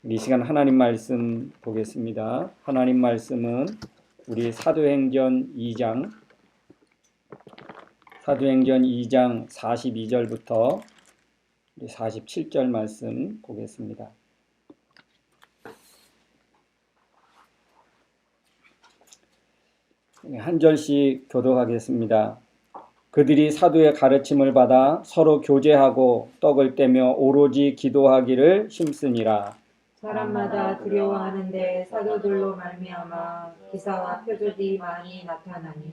이 시간 하나님 말씀 보겠습니다. 하나님 말씀은 우리 사도행전 2장 42절부터 47절 말씀 보겠습니다. 한 절씩 교독하겠습니다. 그들이 사도의 가르침을 받아 서로 교제하고 떡을 떼며 오로지 기도하기를 힘쓰니라. 사람마다 두려워하는데 사도들로 말미암아 기사와 표적이 많이 나타나니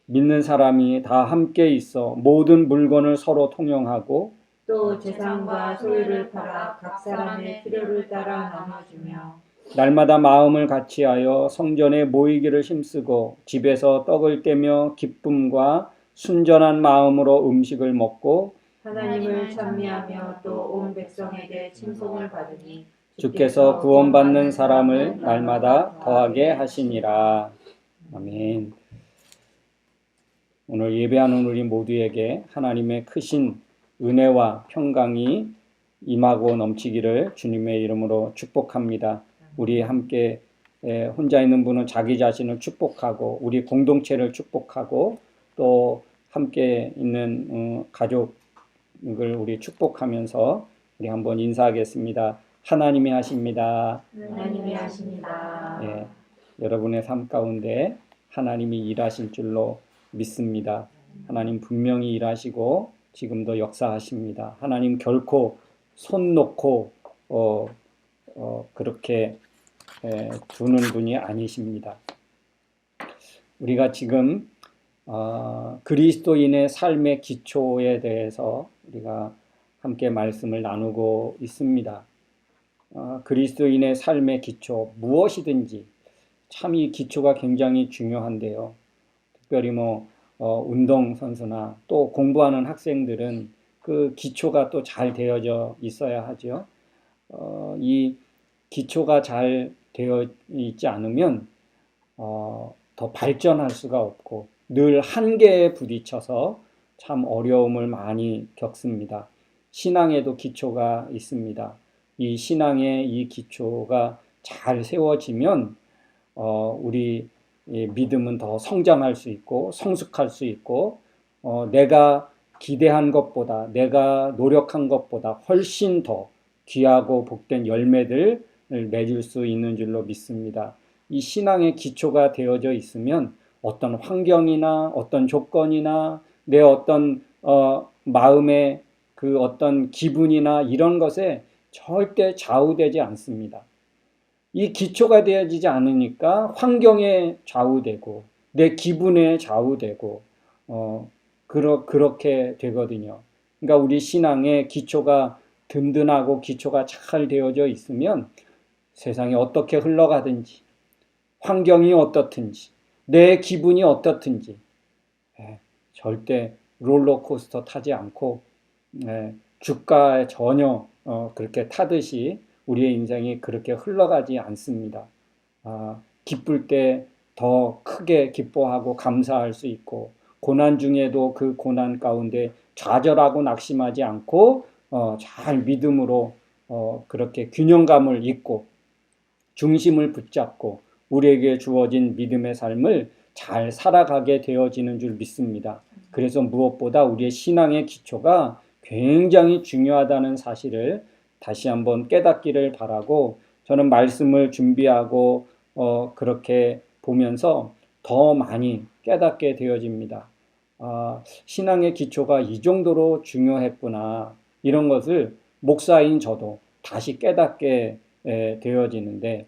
믿는 사람이 다 함께 있어 모든 물건을 서로 통용하고 또 재산과 소유를 팔아 각 사람의 필요를 따라 나눠주며 날마다 마음을 같이하여 성전에 모이기를 힘쓰고 집에서 떡을 떼며 기쁨과 순전한 마음으로 음식을 먹고 하나님을 찬미하며 또 온 백성에게 칭송을 받으니 주께서 구원받는 사람을 날마다 더하게 하시니라. 아멘. 오늘 예배하는 우리 모두에게 하나님의 크신 은혜와 평강이 임하고 넘치기를 주님의 이름으로 축복합니다. 우리 함께 혼자 있는 분은 자기 자신을 축복하고 우리 공동체를 축복하고 또 함께 있는 가족을 우리 축복하면서 우리 한번 인사하겠습니다. 하나님이 하십니다. 하나님이 하십니다. 예, 여러분의 삶 가운데 하나님이 일하실 줄로 믿습니다. 하나님 분명히 일하시고 지금도 역사하십니다. 하나님 결코 손 놓고 그렇게 두는 분이 아니십니다. 우리가 지금 그리스도인의 삶의 기초에 대해서 우리가 함께 말씀을 나누고 있습니다. 그리스도인의 삶의 기초 무엇이든지 참 이 기초가 굉장히 중요한데요. 특별히 운동선수나 또 공부하는 학생들은 그 기초가 또 잘 되어져 있어야 하죠. 이 기초가 잘 되어 있지 않으면 더 발전할 수가 없고 늘 한계에 부딪혀서 참 어려움을 많이 겪습니다. 신앙에도 기초가 있습니다. 이 신앙의 이 기초가 잘 세워지면 우리 믿음은 더 성장할 수 있고 성숙할 수 있고 내가 기대한 것보다 내가 노력한 것보다 훨씬 더 귀하고 복된 열매들을 맺을 수 있는 줄로 믿습니다. 이 신앙의 기초가 되어져 있으면 어떤 환경이나 어떤 조건이나 내 어떤 마음의 그 어떤 기분이나 이런 것에 절대 좌우되지 않습니다. 이 기초가 되어지지 않으니까 환경에 좌우되고 내 기분에 좌우되고 그렇게 되거든요. 그러니까 우리 신앙의 기초가 든든하고 기초가 잘 되어져 있으면 세상이 어떻게 흘러가든지 환경이 어떻든지 내 기분이 어떻든지 절대 롤러코스터 타지 않고 주가에 전혀 그렇게 타듯이 우리의 인생이 그렇게 흘러가지 않습니다. 기쁠 때 더 크게 기뻐하고 감사할 수 있고 고난 중에도 그 고난 가운데 좌절하고 낙심하지 않고 잘 믿음으로 그렇게 균형감을 잇고 중심을 붙잡고 우리에게 주어진 믿음의 삶을 잘 살아가게 되어지는 줄 믿습니다. 그래서 무엇보다 우리의 신앙의 기초가 굉장히 중요하다는 사실을 다시 한번 깨닫기를 바라고 저는 말씀을 준비하고 그렇게 보면서 더 많이 깨닫게 되어집니다. 신앙의 기초가 이 정도로 중요했구나 이런 것을 목사인 저도 다시 깨닫게 되어지는데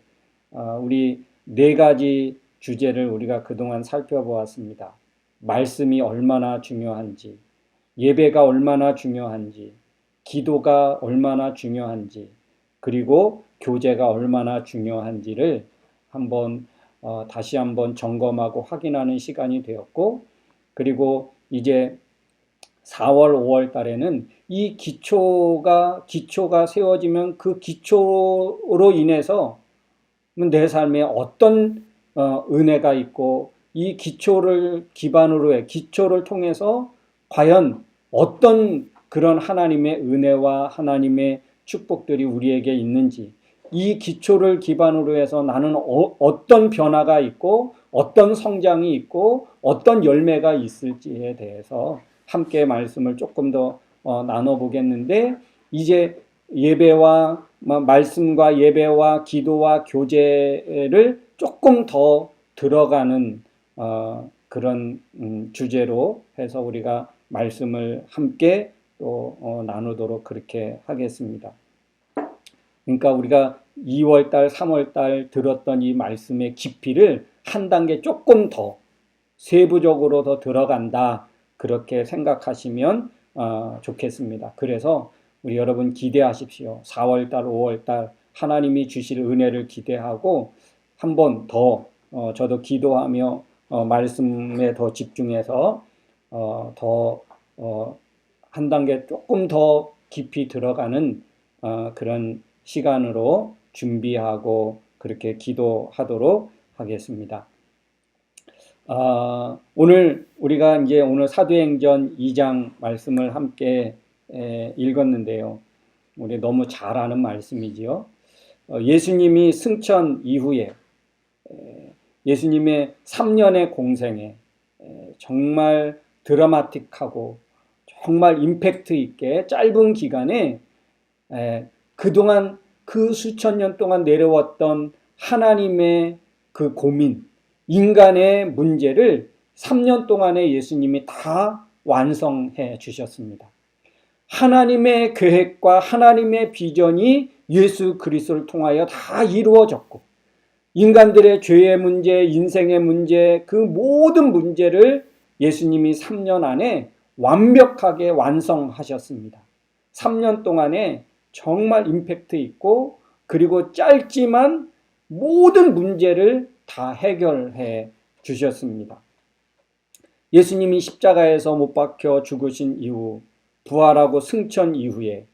우리 네 가지 주제를 우리가 그동안 살펴보았습니다. 말씀이 얼마나 중요한지, 예배가 얼마나 중요한지, 기도가 얼마나 중요한지, 그리고 교제가 얼마나 중요한지를 다시 한번 점검하고 확인하는 시간이 되었고, 그리고 이제 4월, 5월 달에는 이 기초가 세워지면 그 기초로 인해서 내 삶에 어떤 은혜가 있고 이 기초를 기반으로 해 기초를 통해서 과연 어떤 그런 하나님의 은혜와 하나님의 축복들이 우리에게 있는지 이 기초를 기반으로 해서 나는 어떤 변화가 있고 어떤 성장이 있고 어떤 열매가 있을지에 대해서 함께 말씀을 조금 더 나눠보겠는데, 이제 예배와 말씀과 예배와 기도와 교제를 조금 더 들어가는 그런 주제로 해서 우리가 말씀을 함께 또 나누도록 그렇게 하겠습니다. 그러니까 우리가 2월달, 3월달 들었던 이 말씀의 깊이를 한 단계 조금 더 세부적으로 더 들어간다, 그렇게 생각하시면 좋겠습니다. 그래서 우리 여러분 기대하십시오. 4월달, 5월달 하나님이 주실 은혜를 기대하고 한 번 더 저도 기도하며 말씀에 더 집중해서 더 한 단계 조금 더 깊이 들어가는 그런 시간으로 준비하고 그렇게 기도하도록 하겠습니다. 오늘 우리가 이제 오늘 사도행전 2장 말씀을 함께 읽었는데요. 우리 너무 잘 아는 말씀이지요. 예수님이 승천 이후에 예수님의 3년의 공생에 정말 드라마틱하고 정말 임팩트 있게 짧은 기간에 그동안 그 수천 년 동안 내려왔던 하나님의 그 고민, 인간의 문제를 3년 동안에 예수님이 다 완성해 주셨습니다. 하나님의 계획과 하나님의 비전이 예수 그리스도를 통하여 다 이루어졌고, 인간들의 죄의 문제, 인생의 문제, 그 모든 문제를 예수님이 3년 안에 완벽하게 완성하셨습니다. 3년 동안에 정말 임팩트 있고, 그리고 짧지만 모든 문제를 다 해결해 주셨습니다. 예수님이 십자가에서 못 박혀 죽으신 이후, 부활하고 승천 이후에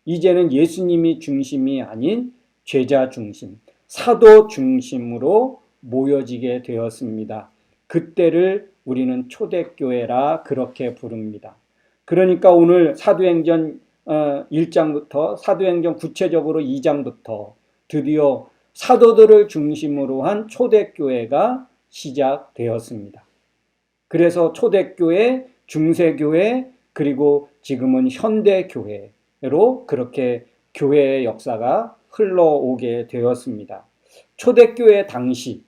이제는 예수님이 중심이 아닌 제자 중심, 사도 중심으로 모여지게 되었습니다. 그때를 우리는 초대교회라 그렇게 부릅니다. 그러니까 오늘 사도행전 1장부터 사도행전 구체적으로 2장부터 드디어 사도들을 중심으로 한 초대교회가 시작되었습니다. 그래서 초대교회, 중세교회, 그리고 지금은 현대교회로 그렇게 교회의 역사가 흘러오게 되었습니다. 초대교회 당시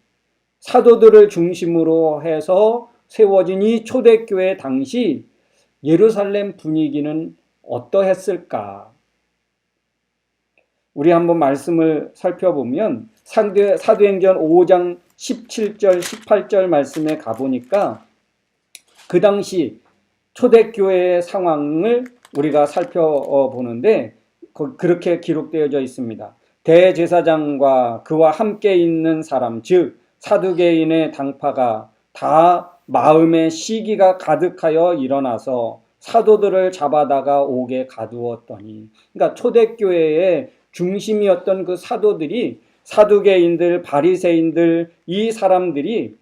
사도들을 중심으로 해서 세워진 이 초대교회 당시 예루살렘 분위기는 어떠했을까? 우리 한번 말씀을 살펴보면 사도행전 5장 17절 18절 말씀에 가보니까 그 당시 초대교회의 상황을 우리가 살펴보는데 그렇게 기록되어져 있습니다. 대제사장과 그와 함께 있는 사람, 즉 사두개인의 당파가 다 마음에 시기가 가득하여 일어나서 사도들을 잡아다가 옥에 가두었더니, 그러니까 초대교회의 중심이었던 그 사도들이, 사두개인들, 바리새인들, 이 사람들이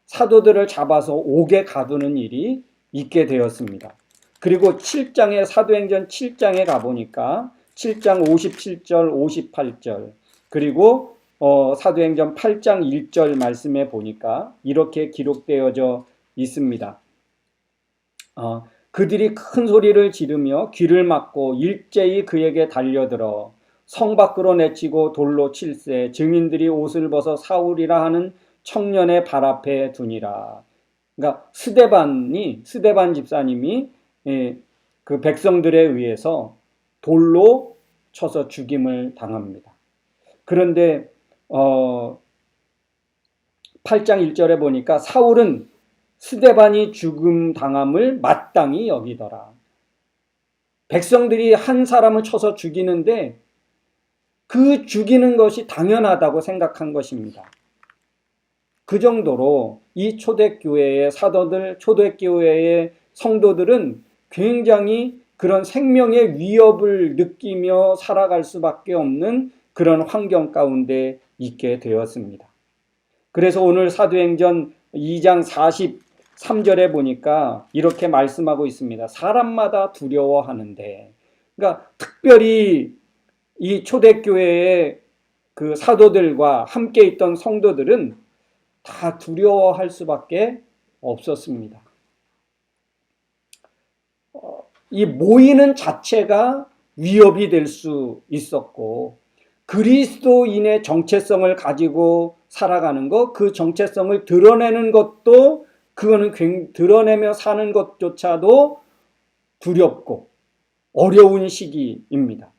사도들을 잡아서 옥에 가두는 일이 있게 되었습니다. 그리고 7장에 사도행전 7장에 가보니까 7장 57절 58절 그리고 사도행전 8장 1절 말씀에 보니까 이렇게 기록되어져 있습니다. 그들이 큰 소리를 지르며 귀를 막고 일제히 그에게 달려들어 성 밖으로 내치고 돌로 칠세 증인들이 옷을 벗어 사울이라 하는 청년의 발 앞에 두니라. 그러니까 스데반 집사님이 그 백성들에 의해서 돌로 쳐서 죽임을 당합니다. 그런데 8장 1절에 보니까 사울은 스데반이 죽음 당함을 마땅히 여기더라. 백성들이 한 사람을 쳐서 죽이는데 그 죽이는 것이 당연하다고 생각한 것입니다. 그 정도로 이 초대교회의 사도들, 초대교회의 성도들은 굉장히 그런 생명의 위협을 느끼며 살아갈 수밖에 없는 그런 환경 가운데 있게 되었습니다. 그래서 오늘 사도행전 2장 43절에 보니까 이렇게 말씀하고 있습니다. 사람마다 두려워하는데, 그러니까 특별히 이 초대교회의 그 사도들과 함께 있던 성도들은 다 두려워할 수밖에 없었습니다. 이 모이는 자체가 위협이 될 수 있었고, 그리스도인의 정체성을 가지고 살아가는 것, 그 정체성을 드러내는 것도, 그거는 드러내며 사는 것조차도 두렵고 어려운 시기입니다.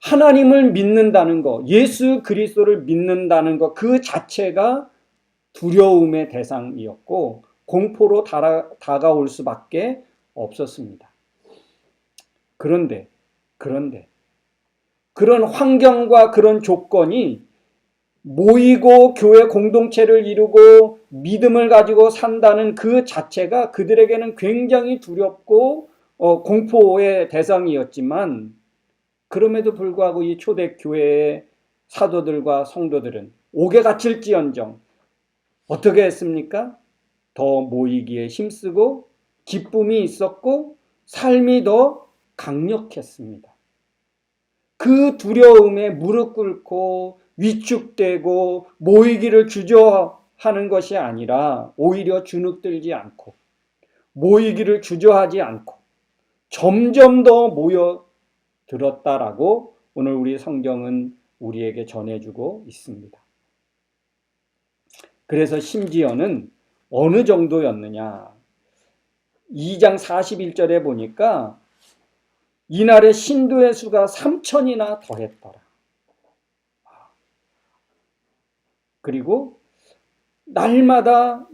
하나님을 믿는다는 것, 예수 그리스도를 믿는다는 것, 그 자체가 두려움의 대상이었고 공포로 다가올 수밖에 없었습니다. 그런데 그런 환경과 그런 조건이 모이고 교회 공동체를 이루고 믿음을 가지고 산다는 그 자체가 그들에게는 굉장히 두렵고 공포의 대상이었지만, 그럼에도 불구하고 이 초대교회의 사도들과 성도들은 옥에 갇힐지언정 어떻게 했습니까? 더 모이기에 힘쓰고 기쁨이 있었고 삶이 더 강력했습니다. 그 두려움에 무릎 꿇고 위축되고 모이기를 주저하는 것이 아니라 오히려 주눅들지 않고 모이기를 주저하지 않고 점점 더 모여들었다라고 오늘 우리 성경은 우리에게 전해주고 있습니다. 그래서 심지어는 어느 정도였느냐, 2장 41절에 보니까 이날에 신도의 수가 3,000이나 더했더라. 그리고 날마다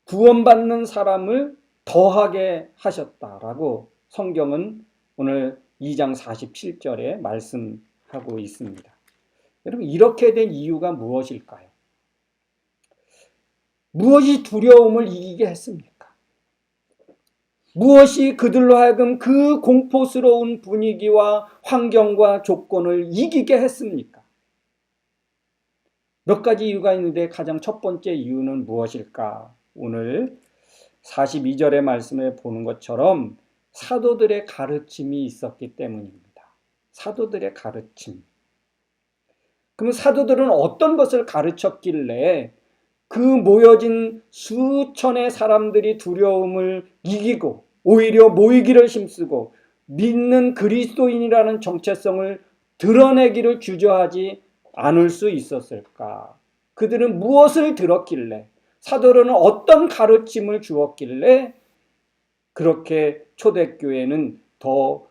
구원받는 사람을 더하게 하셨다라고 성경은 오늘 2장 47절에 말씀하고 있습니다. 여러분, 이렇게 된 이유가 무엇일까요? 무엇이 두려움을 이기게 했습니까? 무엇이 그들로 하여금 그 공포스러운 분위기와 환경과 조건을 이기게 했습니까? 몇 가지 이유가 있는데 가장 첫 번째 이유는 무엇일까? 오늘 42절의 말씀에 보는 것처럼 사도들의 가르침이 있었기 때문입니다. 사도들의 가르침. 그럼 사도들은 어떤 것을 가르쳤길래 그 모여진 수천의 사람들이 두려움을 이기고 오히려 모이기를 힘쓰고 믿는 그리스도인이라는 정체성을 드러내기를 주저하지 않을 수 있었을까? 그들은 무엇을 들었길래, 사도들은 어떤 가르침을 주었길래 그렇게 초대교회는 더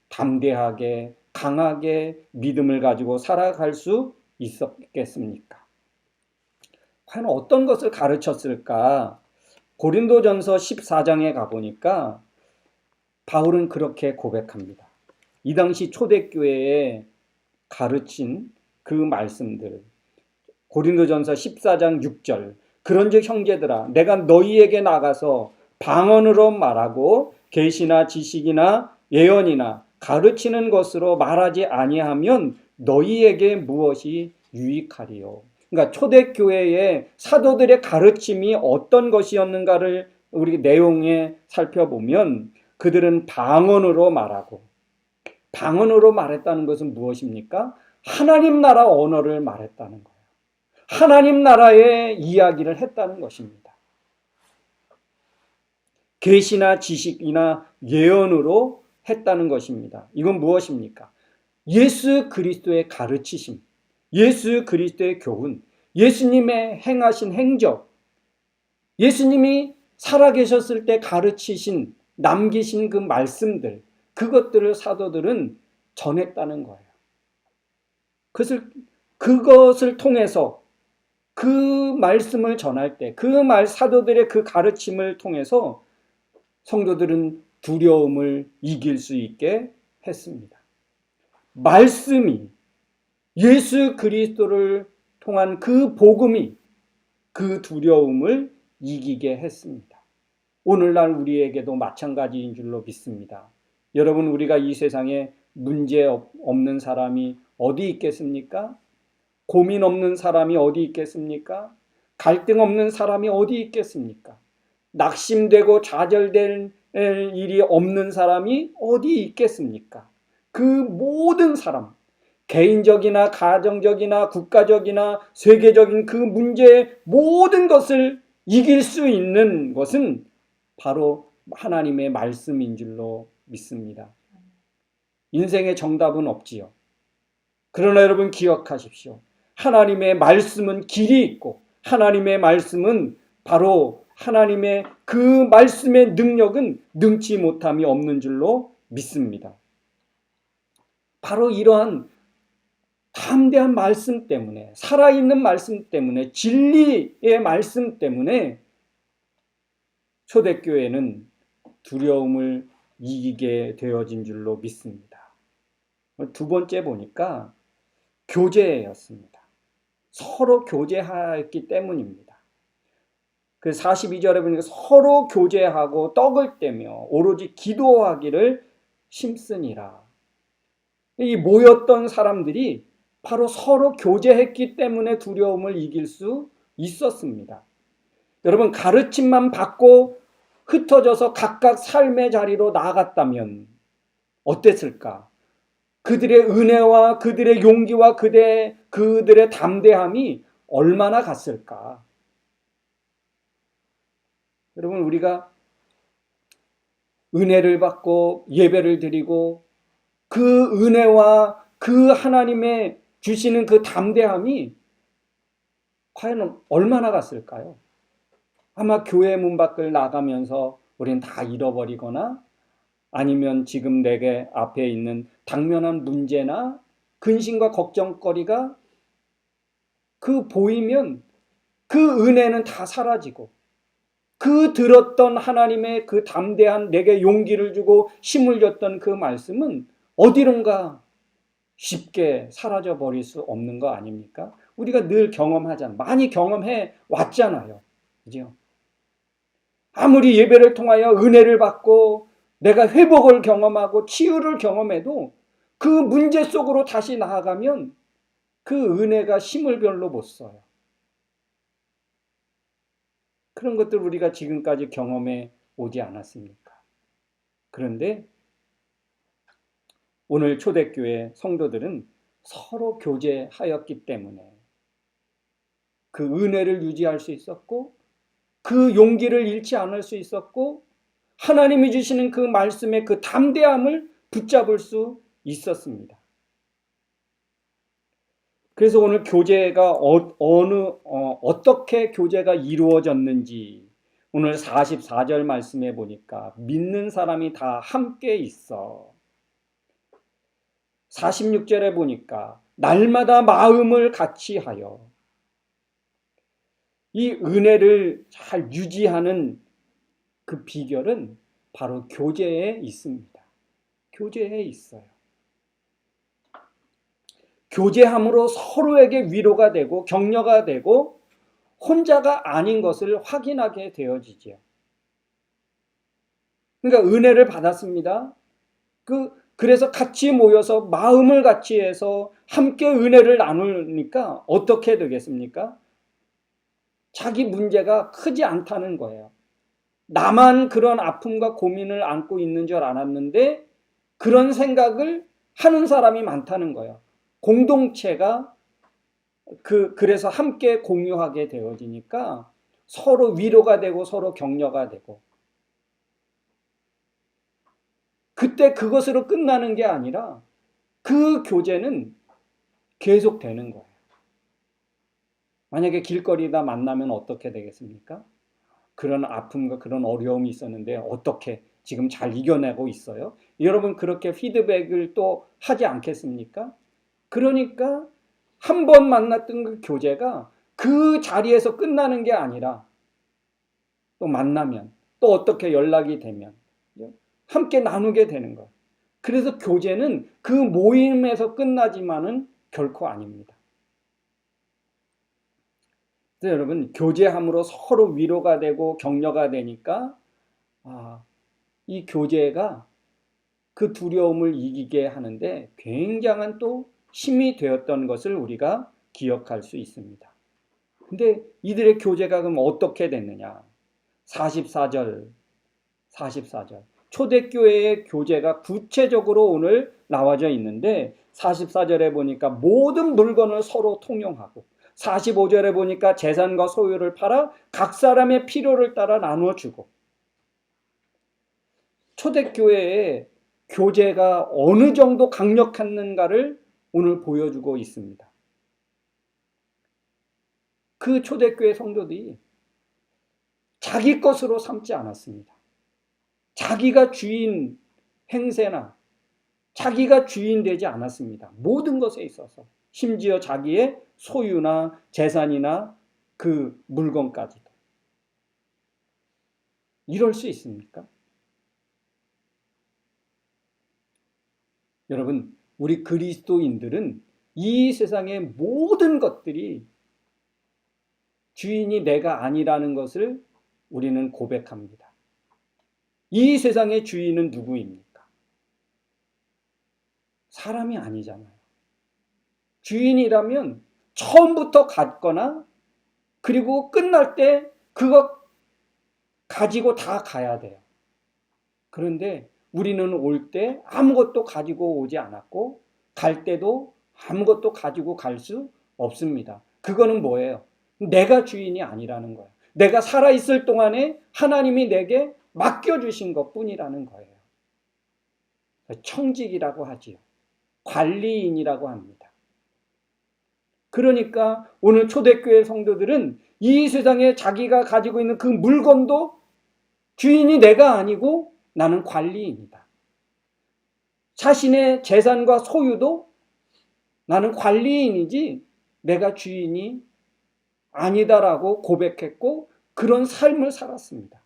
담대하게 강하게 믿음을 가지고 살아갈 수 있었겠습니까? 과연 어떤 것을 가르쳤을까? 고린도전서 14장에 가보니까 바울은 그렇게 고백합니다. 이 당시 초대교회에 가르친 그 말씀들, 고린도전서 14장 6절, 그런즉 형제들아 내가 너희에게 나가서 방언으로 말하고 계시나 지식이나 예언이나 가르치는 것으로 말하지 아니하면 너희에게 무엇이 유익하리요. 그러니까 초대교회의 사도들의 가르침이 어떤 것이었는가를 우리 내용에 살펴보면 그들은 방언으로 말하고, 방언으로 말했다는 것은 무엇입니까? 하나님 나라 언어를 말했다는 거예요. 하나님 나라의 이야기를 했다는 것입니다. 계시나 지식이나 예언으로 했다는 것입니다. 이건 무엇입니까? 예수 그리스도의 가르치심, 예수 그리스도의 교훈, 예수님의 행하신 행적, 예수님이 살아계셨을 때 가르치신, 남기신 그 말씀들, 그것들을 사도들은 전했다는 거예요. 그것을 통해서 그 말씀을 전할 때, 사도들의 그 가르침을 통해서 성도들은 두려움을 이길 수 있게 했습니다. 말씀이, 예수 그리스도를 통한 그 복음이 그 두려움을 이기게 했습니다. 오늘날 우리에게도 마찬가지인 줄로 믿습니다. 여러분, 우리가 이 세상에 문제 없는 사람이 어디 있겠습니까? 고민 없는 사람이 어디 있겠습니까? 갈등 없는 사람이 어디 있겠습니까? 낙심되고 좌절될 일이 없는 사람이 어디 있겠습니까? 그 모든 사람, 개인적이나 가정적이나 국가적이나 세계적인 그 문제의 모든 것을 이길 수 있는 것은 바로 하나님의 말씀인 줄로 믿습니다. 인생의 정답은 없지요. 그러나 여러분 기억하십시오. 하나님의 말씀은 길이 있고 하나님의 말씀은 바로 하나님의 그 말씀의 능력은 능치 못함이 없는 줄로 믿습니다. 바로 이러한 담대한 말씀 때문에, 살아있는 말씀 때문에, 진리의 말씀 때문에 초대교회는 두려움을 이기게 되어진 줄로 믿습니다. 두 번째 보니까 교제였습니다. 서로 교제하였기 때문입니다. 그 42절에 보니까 서로 교제하고 떡을 떼며 오로지 기도하기를 힘쓰니라. 이 모였던 사람들이 바로 서로 교제했기 때문에 두려움을 이길 수 있었습니다. 여러분, 가르침만 받고 흩어져서 각각 삶의 자리로 나아갔다면 어땠을까? 그들의 은혜와 그들의 용기와 그들의 담대함이 얼마나 갔을까? 여러분, 우리가 은혜를 받고 예배를 드리고 그 은혜와 그 하나님의 주시는 그 담대함이 과연 얼마나 갔을까요? 아마 교회 문 밖을 나가면서 우리는 다 잃어버리거나 아니면 지금 내게 앞에 있는 당면한 문제나 근심과 걱정거리가 그 보이면 그 은혜는 다 사라지고 그 들었던 하나님의 그 담대한 내게 용기를 주고 힘을 줬던 그 말씀은 어디론가 쉽게 사라져 버릴 수 없는 거 아닙니까? 우리가 늘 경험하잖아요. 많이 경험해 왔잖아요. 그죠? 아무리 예배를 통하여 은혜를 받고 내가 회복을 경험하고 치유를 경험해도 그 문제 속으로 다시 나아가면 그 은혜가 힘을 별로 못 써요. 그런 것들 우리가 지금까지 경험해 오지 않았습니까? 그런데 오늘 초대교회 성도들은 서로 교제하였기 때문에 그 은혜를 유지할 수 있었고 그 용기를 잃지 않을 수 있었고 하나님이 주시는 그 말씀의 그 담대함을 붙잡을 수 있었습니다. 그래서 오늘 교제가 어떻게 교제가 이루어졌는지 오늘 44절 말씀에 보니까 믿는 사람이 다 함께 있어. 46절에 보니까 날마다 마음을 같이 하여. 이 은혜를 잘 유지하는 그 비결은 바로 교제에 있습니다. 교제에 있어요. 교제함으로 서로에게 위로가 되고 격려가 되고 혼자가 아닌 것을 확인하게 되어지죠. 그러니까 은혜를 받았습니다. 그래서 같이 모여서 마음을 같이 해서 함께 은혜를 나누니까 어떻게 되겠습니까? 자기 문제가 크지 않다는 거예요. 나만 그런 아픔과 고민을 안고 있는 줄 알았는데 그런 생각을 하는 사람이 많다는 거예요. 공동체가 그래서 함께 공유하게 되어지니까 서로 위로가 되고 서로 격려가 되고 그때 그것으로 끝나는 게 아니라 그 교제는 계속되는 거예요. 만약에 길거리다 만나면 어떻게 되겠습니까? 그런 아픔과 그런 어려움이 있었는데 어떻게 지금 잘 이겨내고 있어요? 여러분 그렇게 피드백을 또 하지 않겠습니까? 그러니까 한 번 만났던 그 교제가 그 자리에서 끝나는 게 아니라 또 만나면 또 어떻게 연락이 되면 함께 나누게 되는 거예요. 그래서 교제는 그 모임에서 끝나지만은 결코 아닙니다. 그래서 여러분 교제함으로 서로 위로가 되고 격려가 되니까 이 교제가 그 두려움을 이기게 하는데 굉장한 또 힘이 되었던 것을 우리가 기억할 수 있습니다. 근데 이들의 교제가 그럼 어떻게 됐느냐? 44절. 초대교회의 교제가 구체적으로 오늘 나와져 있는데 44절에 보니까 모든 물건을 서로 통용하고, 45절에 보니까 재산과 소유를 팔아 각 사람의 필요를 따라 나누어 주고. 초대교회의 교제가 어느 정도 강력했는가를 오늘 보여주고 있습니다. 그 초대교회 성도들이 자기 것으로 삼지 않았습니다. 자기가 주인 행세나 자기가 주인 되지 않았습니다. 모든 것에 있어서, 심지어 자기의 소유나 재산이나 그 물건까지도. 이럴 수 있습니까? 여러분, 우리 그리스도인들은 이 세상의 모든 것들이 주인이 내가 아니라는 것을 우리는 고백합니다. 이 세상의 주인은 누구입니까? 사람이 아니잖아요. 주인이라면 처음부터 갖거나 그리고 끝날 때 그거 가지고 다 가야 돼요. 그런데 우리는 올 때 아무것도 가지고 오지 않았고 갈 때도 아무것도 가지고 갈 수 없습니다. 그거는 뭐예요? 내가 주인이 아니라는 거예요. 내가 살아있을 동안에 하나님이 내게 맡겨주신 것뿐이라는 거예요. 청직이라고 하지요. 관리인이라고 합니다. 그러니까 오늘 초대교회 성도들은 이 세상에 자기가 가지고 있는 그 물건도 주인이 내가 아니고 나는 관리인이다. 자신의 재산과 소유도 나는 관리인이지 내가 주인이 아니다라고 고백했고 그런 삶을 살았습니다.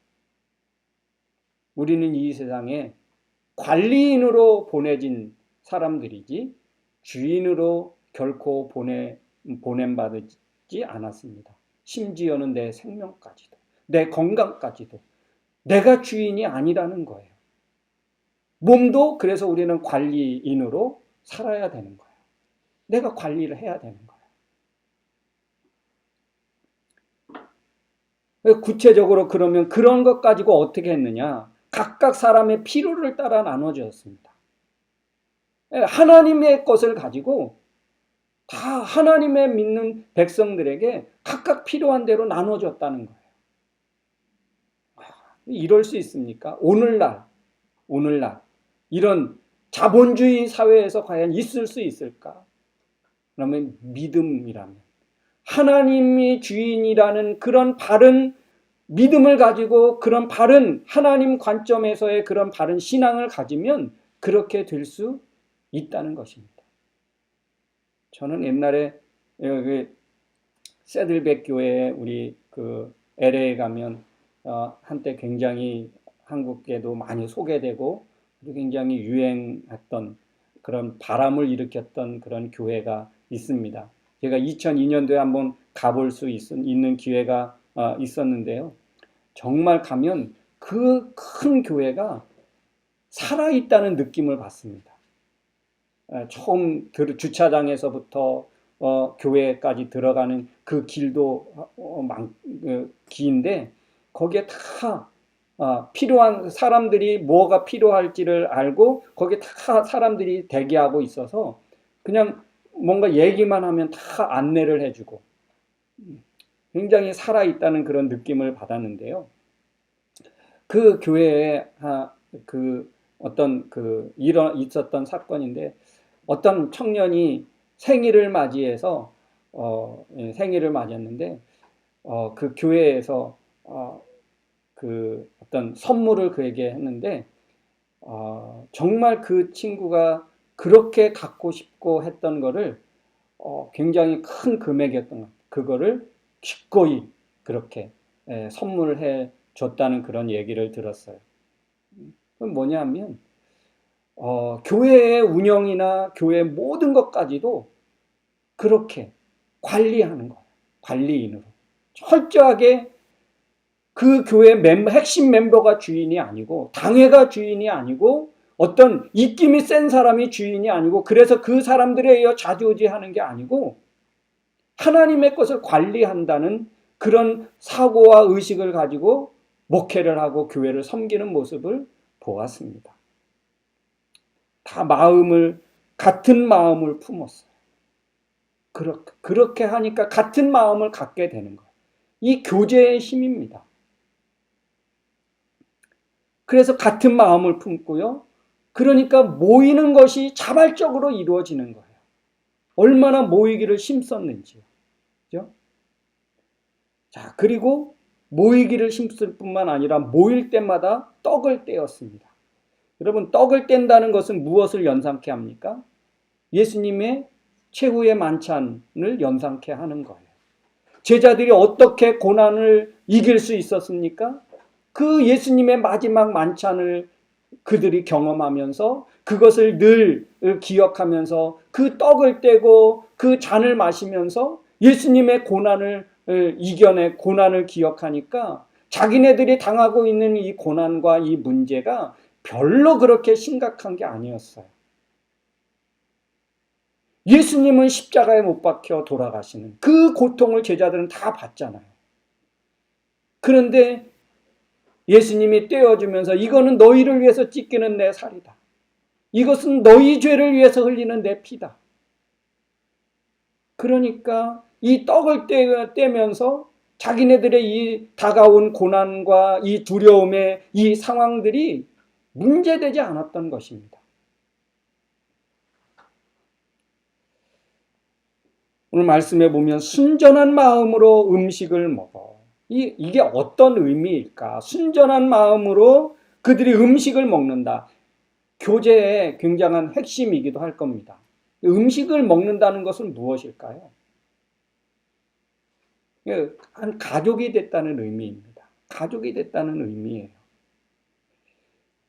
우리는 이 세상에 관리인으로 보내진 사람들이지 주인으로 결코 보냄받지 않았습니다. 심지어는 내 생명까지도, 내 건강까지도 내가 주인이 아니라는 거예요. 몸도 그래서 우리는 관리인으로 살아야 되는 거예요. 내가 관리를 해야 되는 거예요. 구체적으로 그러면 그런 것 가지고 어떻게 했느냐? 각각 사람의 필요를 따라 나눠주었습니다. 하나님의 것을 가지고 다 하나님의 믿는 백성들에게 각각 필요한 대로 나눠줬다는 거예요. 이럴 수 있습니까? 오늘날 이런 자본주의 사회에서 과연 있을 수 있을까? 그러면 믿음이라면 하나님이 주인이라는 그런 바른 믿음을 가지고 그런 바른 하나님 관점에서의 그런 바른 신앙을 가지면 그렇게 될 수 있다는 것입니다. 저는 옛날에 여기 새들백 교회에 우리 그 LA에 가면 한때 굉장히 한국에도 많이 소개되고 굉장히 유행했던 그런 바람을 일으켰던 그런 교회가 있습니다. 제가 2002년도에 한번 가볼 수 있는 기회가 있었는데요. 정말 가면 그 큰 교회가 살아있다는 느낌을 받습니다. 처음 주차장에서부터 교회까지 들어가는 그 길도 긴데 거기에 다 필요한 사람들이 뭐가 필요할지를 알고 거기에 다 사람들이 대기하고 있어서 그냥 뭔가 얘기만 하면 다 안내를 해주고 굉장히 살아있다는 그런 느낌을 받았는데요. 그 교회에 있었던 사건인데 어떤 청년이 생일을 맞이해서 생일을 맞이했는데 그 교회에서 그 어떤 선물을 그에게 했는데 정말 그 친구가 그렇게 갖고 싶고 했던 거를 굉장히 큰 금액이었던 것, 그거를 기꺼이 그렇게 선물을 해 줬다는 그런 얘기를 들었어요. 그건 뭐냐면 교회의 운영이나 교회의 모든 것까지도 그렇게 관리하는 거예요. 관리인으로 철저하게 그 교회 핵심 멤버가 주인이 아니고 당회가 주인이 아니고 어떤 입김이 센 사람이 주인이 아니고 그래서 그 사람들에 의해 좌지우지하는 게 아니고 하나님의 것을 관리한다는 그런 사고와 의식을 가지고 목회를 하고 교회를 섬기는 모습을 보았습니다. 다 마음을 같은 마음을 품었어요. 그렇게 하니까 같은 마음을 갖게 되는 거예요. 이 교제의 힘입니다. 그래서 같은 마음을 품고요. 그러니까 모이는 것이 자발적으로 이루어지는 거예요. 얼마나 모이기를 힘썼는지요. 그죠? 자, 그리고 모이기를 힘쓸 뿐만 아니라 모일 때마다 떡을 떼었습니다. 여러분, 떡을 뗀다는 것은 무엇을 연상케 합니까? 예수님의 최후의 만찬을 연상케 하는 거예요. 제자들이 어떻게 고난을 이길 수 있었습니까? 그 예수님의 마지막 만찬을 그들이 경험하면서 그것을 늘 기억하면서 그 떡을 떼고 그 잔을 마시면서 예수님의 고난을 이겨내 고난을 기억하니까 자기네들이 당하고 있는 이 고난과 이 문제가 별로 그렇게 심각한 게 아니었어요. 예수님은 십자가에 못 박혀 돌아가시는 그 고통을 제자들은 다 봤잖아요. 그런데 예수님이 떼어주면서 이거는 너희를 위해서 찢기는 내 살이다. 이것은 너희 죄를 위해서 흘리는 내 피다. 그러니까 이 떡을 떼면서 자기네들의 이 다가온 고난과 이 두려움의 이 상황들이 문제되지 않았던 것입니다. 오늘 말씀해 보면 순전한 마음으로 음식을 먹어. 이게 어떤 의미일까? 순전한 마음으로 그들이 음식을 먹는다. 교제의 굉장한 핵심이기도 할 겁니다. 음식을 먹는다는 것은 무엇일까요? 한 가족이 됐다는 의미입니다. 가족이 됐다는 의미예요.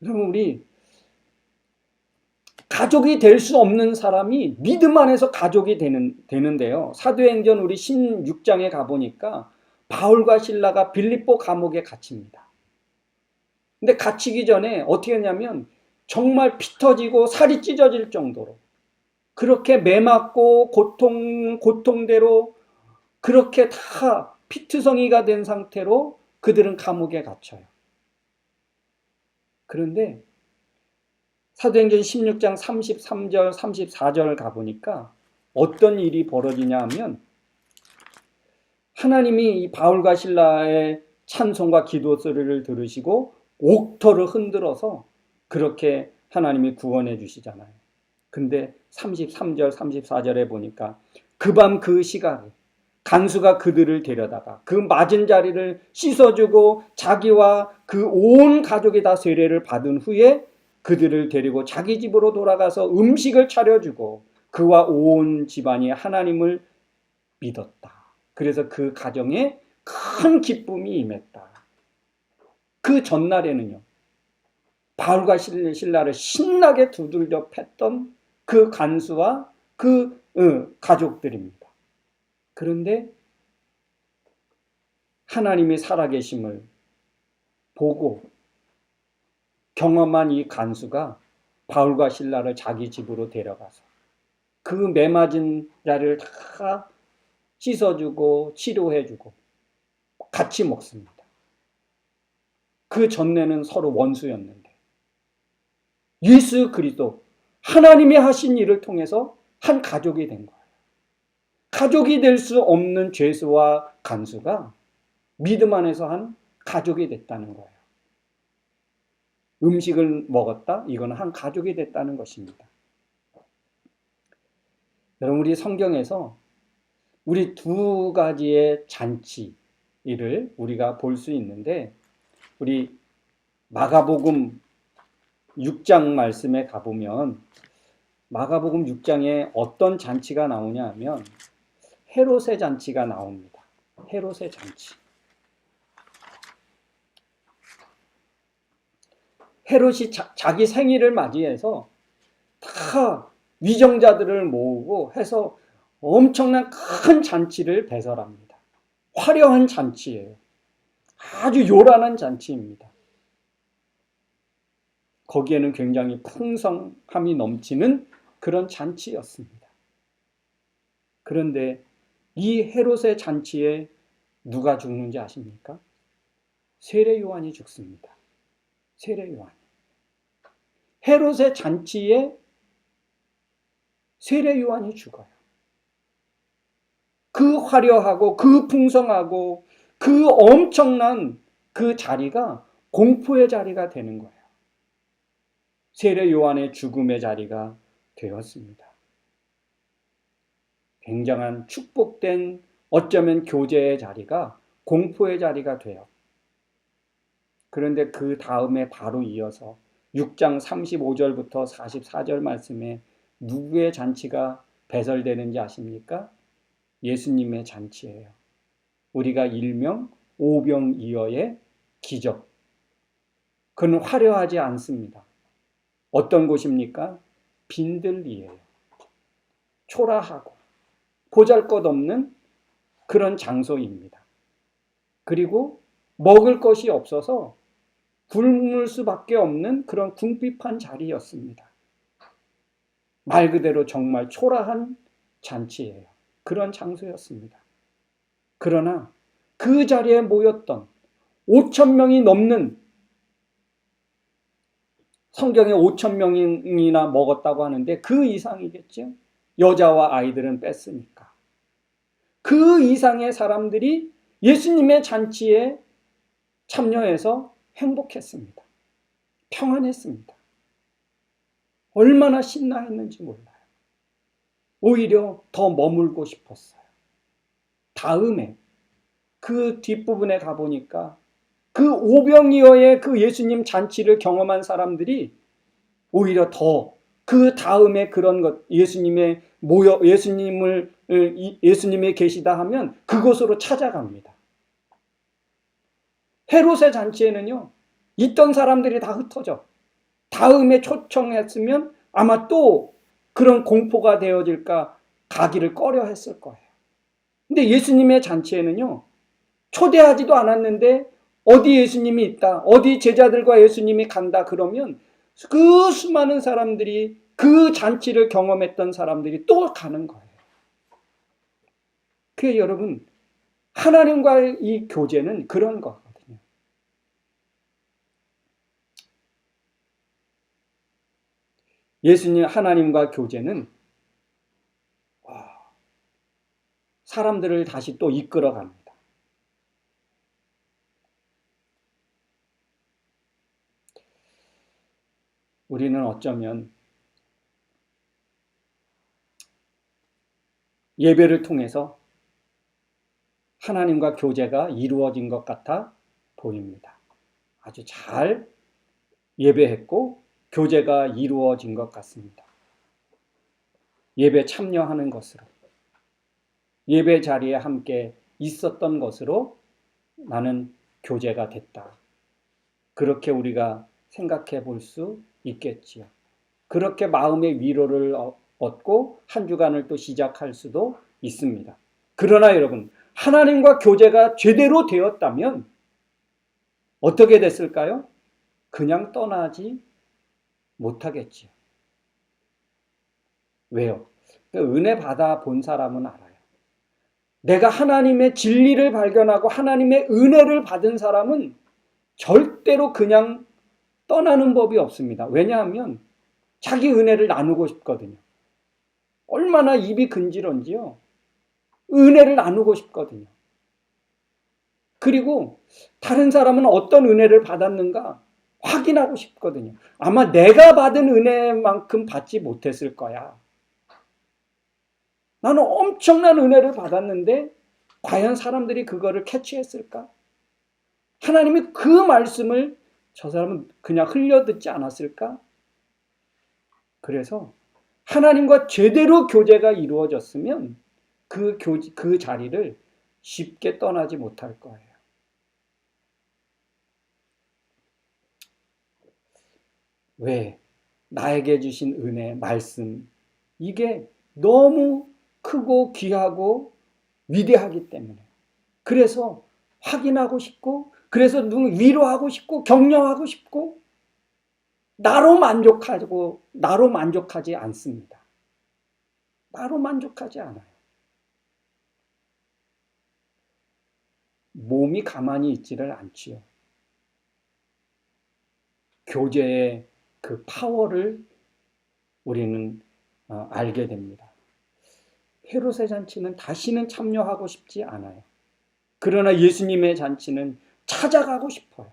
그럼 우리 가족이 될 수 없는 사람이 믿음 안에서 가족이 되는데요. 사도행전 우리 16장에 가보니까 바울과 실라가 빌립보 감옥에 갇힙니다. 근데 갇히기 전에 어떻게 했냐면 정말 피 터지고 살이 찢어질 정도로 그렇게 매맞고 고통대로 그렇게 다 피투성이가 된 상태로 그들은 감옥에 갇혀요. 그런데 사도행전 16장 33절 34절 가보니까 어떤 일이 벌어지냐 하면 하나님이 이 바울과 실라의 찬송과 기도 소리를 들으시고 옥토를 흔들어서 그렇게 하나님이 구원해 주시잖아요. 근데 33절 34절에 보니까 그 밤 그 시각에 간수가 그들을 데려다가 그 맞은 자리를 씻어주고 자기와 그 온 가족이 다 세례를 받은 후에 그들을 데리고 자기 집으로 돌아가서 음식을 차려주고 그와 온 집안이 하나님을 믿었다. 그래서 그 가정에 큰 기쁨이 임했다. 그 전날에는요. 바울과 실라를 신나게 두들겨 팼던 그 간수와 그 가족들입니다. 그런데 하나님이 살아계심을 보고 경험한 이 간수가 바울과 실라를 자기 집으로 데려가서 그 매맞은 자를 다 씻어주고 치료해주고 같이 먹습니다. 그 전에는 서로 원수였는데 예수 그리스도 하나님이 하신 일을 통해서 한 가족이 된 거예요. 가족이 될 수 없는 죄수와 간수가 믿음 안에서 한 가족이 됐다는 거예요. 음식을 먹었다? 이거는 한 가족이 됐다는 것입니다. 여러분, 우리 성경에서 우리 두 가지의 잔치를 우리가 볼 수 있는데 우리 마가복음 6장 말씀에 가보면 마가복음 6장에 어떤 잔치가 나오냐 하면 헤롯의 잔치가 나옵니다. 헤롯의 잔치. 헤롯이 자기 생일을 맞이해서 다 위정자들을 모으고 해서 엄청난 큰 잔치를 배설합니다. 화려한 잔치예요. 아주 요란한 잔치입니다. 거기에는 굉장히 풍성함이 넘치는 그런 잔치였습니다. 그런데 이 헤롯의 잔치에 누가 죽는지 아십니까? 세례 요한이 죽습니다. 세례 요한. 헤롯의 잔치에 세례 요한이 죽어요. 그 화려하고 그 풍성하고 그 엄청난 그 자리가 공포의 자리가 되는 거예요. 세례 요한의 죽음의 자리가 되었습니다. 굉장한 축복된 어쩌면 교제의 자리가 공포의 자리가 돼요. 그런데 그 다음에 바로 이어서 6장 35절부터 44절 말씀에 누구의 잔치가 배설되는지 아십니까? 예수님의 잔치예요. 우리가 일명 오병이어의 기적. 그는 화려하지 않습니다. 어떤 곳입니까? 빈들리예요. 초라하고 보잘것없는 그런 장소입니다. 그리고 먹을 것이 없어서 굶을 수밖에 없는 그런 궁핍한 자리였습니다. 말 그대로 정말 초라한 잔치예요. 그런 장소였습니다. 그러나 그 자리에 모였던 5천 명이 넘는, 성경에 5천 명이나 먹었다고 하는데 그 이상이겠죠. 여자와 아이들은 뺐으니까. 그 이상의 사람들이 예수님의 잔치에 참여해서 행복했습니다. 평안했습니다. 얼마나 신나했는지 몰라요. 오히려 더 머물고 싶었어요. 다음에 그 뒷부분에 가보니까 그 오병이어의 그 예수님 잔치를 경험한 사람들이 오히려 더 그 다음에 그런 것, 예수님이 계시다 하면 그곳으로 찾아갑니다. 헤롯의 잔치에는요, 있던 사람들이 다 흩어져. 다음에 초청했으면 아마 또 그런 공포가 되어질까 가기를 꺼려 했을 거예요. 근데 예수님의 잔치에는요, 초대하지도 않았는데 어디 예수님이 있다, 어디 제자들과 예수님이 간다 그러면 그 수많은 사람들이, 그 잔치를 경험했던 사람들이 또 가는 거예요. 그게 여러분, 하나님과의 이 교제는 그런 거거든요. 예수님, 하나님과 교제는 사람들을 다시 또 이끌어 갑니다. 우리는 어쩌면 예배를 통해서 하나님과 교제가 이루어진 것 같아 보입니다. 아주 잘 예배했고 교제가 이루어진 것 같습니다. 예배 참여하는 것으로, 예배 자리에 함께 있었던 것으로 나는 교제가 됐다. 그렇게 우리가 생각해 볼 수 있겠지요. 그렇게 마음의 위로를 얻고 한 주간을 또 시작할 수도 있습니다. 그러나 여러분, 하나님과 교제가 제대로 되었다면 어떻게 됐을까요? 그냥 떠나지 못하겠지요. 왜요? 은혜 받아 본 사람은 알아요. 내가 하나님의 진리를 발견하고 하나님의 은혜를 받은 사람은 절대로 그냥 떠나는 법이 없습니다. 왜냐하면 자기 은혜를 나누고 싶거든요. 얼마나 입이 근질언지요. 은혜를 나누고 싶거든요. 그리고 다른 사람은 어떤 은혜를 받았는가 확인하고 싶거든요. 아마 내가 받은 은혜만큼 받지 못했을 거야. 나는 엄청난 은혜를 받았는데 과연 사람들이 그거를 캐치했을까? 하나님이 그 말씀을 저 사람은 그냥 흘려듣지 않았을까? 그래서 하나님과 제대로 교제가 이루어졌으면 그 자리를 쉽게 떠나지 못할 거예요. 왜? 나에게 주신 은혜, 말씀, 이게 너무 크고 귀하고 위대하기 때문에. 그래서 확인하고 싶고, 그래서 위로하고 싶고, 격려하고 싶고, 나로 만족하지 않습니다. 나로 만족하지 않아요. 몸이 가만히 있지를 않지요. 교제의 그 파워를 우리는 알게 됩니다. 헤롯의 잔치는 다시는 참여하고 싶지 않아요. 그러나 예수님의 잔치는 찾아가고 싶어요.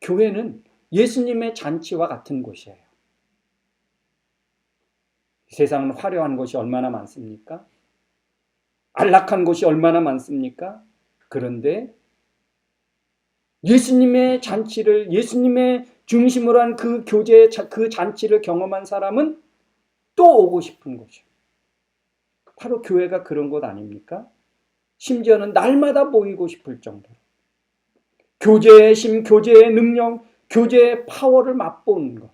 교회는 예수님의 잔치와 같은 곳이에요. 세상은 화려한 곳이 얼마나 많습니까? 안락한 곳이 얼마나 많습니까? 그런데 예수님의 잔치를, 예수님의 중심으로 한 그 교제, 그 잔치를 경험한 사람은 또 오고 싶은 곳이에요. 바로 교회가 그런 곳 아닙니까? 심지어는 날마다 모이고 싶을 정도로 교제의 힘, 교제의 능력, 교제의 파워를 맛보는 것.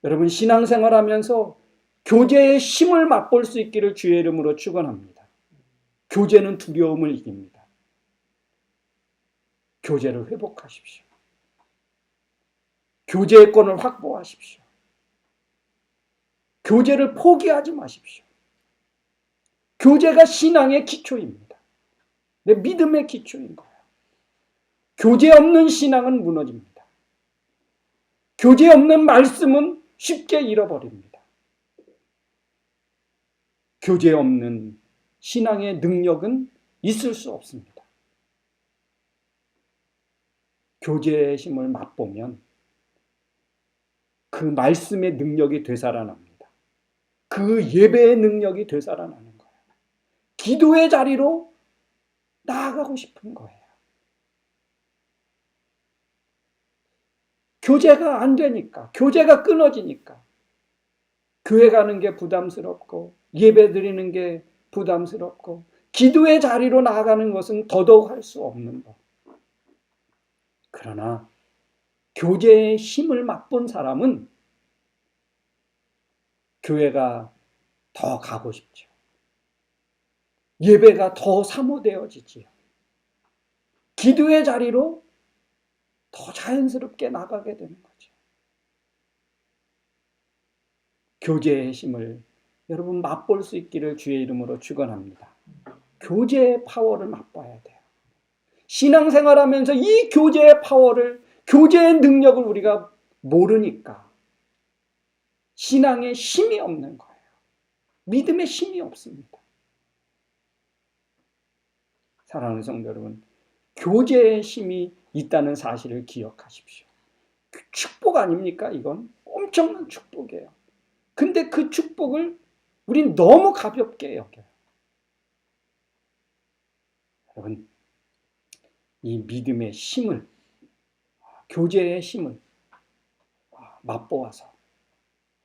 여러분, 신앙생활하면서 교제의 힘을 맛볼 수 있기를 주의 이름으로 축원합니다. 교제는 두려움을 이깁니다. 교제를 회복하십시오. 교제의 권을 확보하십시오. 교제를 포기하지 마십시오. 교제가 신앙의 기초입니다. 내 믿음의 기초인 거예요. 교제 없는 신앙은 무너집니다. 교제 없는 말씀은 쉽게 잃어버립니다. 교제 없는 신앙의 능력은 있을 수 없습니다. 교제의 힘을 맛보면 그 말씀의 능력이 되살아납니다. 그 예배의 능력이 되살아나는 거예요. 기도의 자리로 나아가고 싶은 거예요. 교제가 안 되니까, 교제가 끊어지니까 교회 가는 게 부담스럽고 예배 드리는 게 부담스럽고 기도의 자리로 나아가는 것은 더더욱 할 수 없는 것. 그러나 교제의 힘을 맛본 사람은 교회가 더 가고 싶죠. 예배가 더 사모되어지지요. 기도의 자리로 더 자연스럽게 나가게 되는 거죠. 교제의 힘을 여러분 맛볼 수 있기를 주의 이름으로 축원합니다. 교제의 파워를 맛봐야 돼요. 신앙생활하면서 이 교제의 파워를, 교제의 능력을 우리가 모르니까 신앙에 힘이 없는 거예요. 믿음에 힘이 없습니다. 사랑하는 성도 여러분, 교제의 힘이 있다는 사실을 기억하십시오. 축복 아닙니까? 이건 엄청난 축복이에요. 근데 그 축복을 우린 너무 가볍게 여겨요. 여러분, 이 믿음의 힘을, 교제의 힘을 맛보아서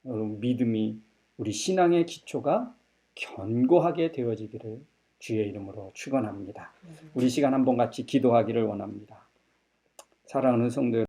여러분 믿음이, 우리 신앙의 기초가 견고하게 되어지기를 주의 이름으로 축원합니다. 우리 시간 한번 같이 기도하기를 원합니다. 사랑하는 성도 여러분,